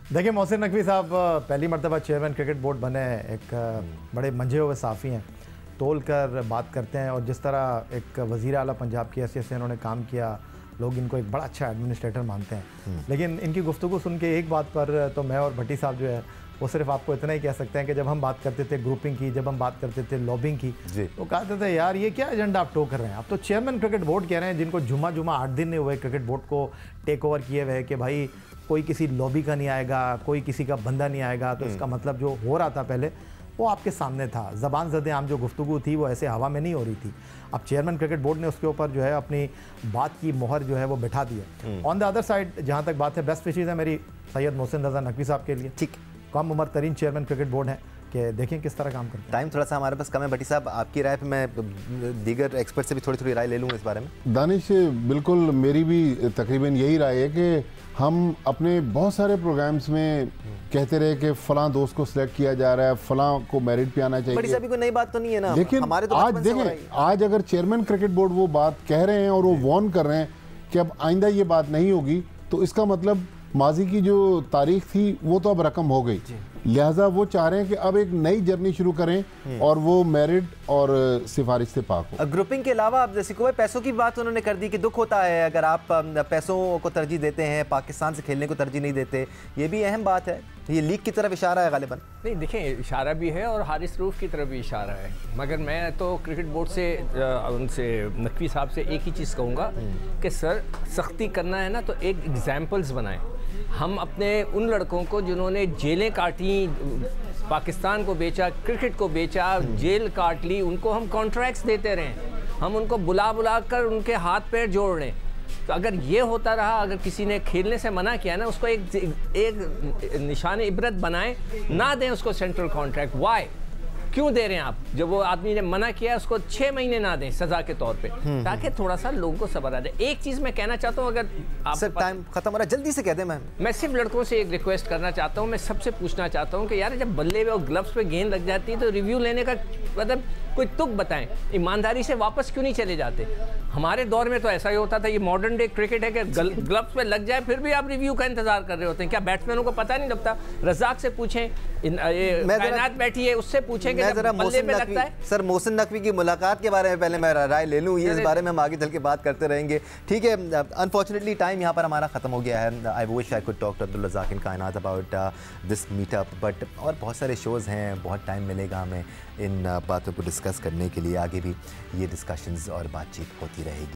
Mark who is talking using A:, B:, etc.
A: देखिए मोहसिन नकवी साहब पहली मरतबा चेयरमैन क्रिकेट बोर्ड बने, एक बड़े मंझे हुए साफ़ी हैं, तोल कर बात करते हैं और जिस तरह एक वज़ीर आला पंजाब की हैसियत से इन्होंने काम किया, लोग इनको एक बड़ा अच्छा एडमिनिस्ट्रेटर मानते हैं। लेकिन इनकी गुफ्तगू सुन के एक बात पर तो मैं और भट्टी साहब जो है वो सिर्फ आपको इतना ही कह सकते हैं कि जब हम बात करते थे ग्रुपिंग की, जब हम बात करते थे लॉबिंग की, तो कहते थे यार ये क्या एजेंडा आप टो कर रहे हैं। आप तो चेयरमैन क्रिकेट बोर्ड कह रहे हैं, जिनको जुमा 8 दिन नहीं हुए क्रिकेट बोर्ड को टेक ओवर किए हुए कि भाई कोई किसी लॉबी का नहीं आएगा, कोई किसी का बंदा नहीं आएगा। तो इसका मतलब जो हो रहा था पहले वो आपके सामने था। ज़बान ज़दे आम जो गुफ्तगू थी वो ऐसे हवा में नहीं हो रही थी। अब चेयरमैन क्रिकेट बोर्ड ने उसके ऊपर जो है अपनी बात की मोहर जो है वो बिठा दी है। ऑन द अदर साइड जहाँ तक बात है, बेस्ट विशेज़ है मेरी सैयद मोहसिन रज़ा नकवी साहब के लिए। ठीक, कम उम्र तरीन चेयरमैन क्रिकेट बोर्ड है कि देखें किस तरह काम करते हैं।
B: टाइम थोड़ा सा हमारे पास कम है। भट्टी साहब आपकी राय पे मैं दीगर एक्सपर्ट से भी थोड़ी राय ले लूँ इस बारे में।
C: दानिश, बिल्कुल मेरी भी तकरीबन यही राय है कि हम अपने बहुत सारे प्रोग्राम्स में कहते रहे कि फलां दोस्त को सिलेक्ट किया जा रहा है, फलां को मेरिट पे आना चाहिए।
B: बड़ी साहब कोई नई बात तो नहीं है ना,
C: लेकिन
B: हमारे तो
C: आज देखें, आज अगर चेयरमैन क्रिकेट बोर्ड वो बात कह रहे हैं और वो वार्न कर रहे हैं कि अब आइंदा ये बात नहीं होगी, तो इसका मतलब माजी की जो तारीख थी वो तो अब रकम हो गई। लिहाजा वो चाह रहे हैं कि अब एक नई जर्नी शुरू करें और वो मेरिट और सिफारिश से पाक हो।
B: ग्रुपिंग के अलावा अब जैसे कोई पैसों की बात उन्होंने कर दी कि दुख होता है अगर आप पैसों को तरजीह देते हैं, पाकिस्तान से खेलने को तरजीह नहीं देते। ये भी अहम बात है, ये लीग की तरफ इशारा है गालिबन।
D: नहीं देखें, इशारा भी है और हारिस रूफ की तरफ भी इशारा है। मगर मैं तो क्रिकेट बोर्ड से उनसे नकवी साहब से एक ही चीज़ कहूँगा कि सर सख्ती करना है ना तो एक एग्जाम्पल्स बनाएं। हम अपने उन लड़कों को जिन्होंने जेलें काटी, पाकिस्तान को बेचा, क्रिकेट को बेचा, जेल काट ली, उनको हम कॉन्ट्रैक्ट्स देते रहें, हम उनको बुला कर उनके हाथ पैर जोड़ लें। तो अगर ये होता रहा, अगर किसी ने खेलने से मना किया ना, उसको एक निशान इबरत बनाएं, ना दें उसको सेंट्रल कॉन्ट्रैक्ट। वाई, क्यों दे रहे हैं आप? जब वो आदमी ने मना किया उसको 6 महीने ना दें सजा के तौर पे, ताकि थोड़ा सा लोगों को सब्र आ जाए। एक चीज़ मैं कहना चाहता हूँ, अगर आप
B: सर टाइम खत्म हो रहा है, जल्दी से कह दें।
D: मैं सिर्फ लड़कों से एक रिक्वेस्ट करना चाहता हूँ, मैं सबसे पूछना चाहता हूँ कि यार जब बल्ले पे और ग्लव्स पे गेंद लग जाती है तो रिव्यू लेने का मतलब कोई तुक बताएं, ईमानदारी से वापस क्यों नहीं चले जाते? हमारे दौर में तो ऐसा ही होता था। ये मॉडर्न डे क्रिकेट है कि ग्लव्स पे लग जाए फिर भी आप रिव्यू का इंतजार कर रहे होते हैं। क्या बैट्समैनों को पता नहीं लगता? रज़ाक से पूछें, कायनात बैठी है उससे पूछें कि जब बल्ले पे लगता है।
B: सर मोहसिन नकवी की मुलाकात के बारे में पहले मैं राय ले लूँ, ये इस बारे में हम आगे चल के बात करते रहेंगे। ठीक है, अनफॉर्चुनेटली टाइम यहाँ पर हमारा ख़त्म हो गया है। I wish I could talk to Abdul Razak in कायनात अबाउट दिस मीटअप, बट और बहुत सारे शोज़ हैं, बहुत टाइम मिलेगा हमें इन बातों को डिस्कस करने के लिए। आगे भी ये डिस्कशंस और बातचीत होती रहेगी।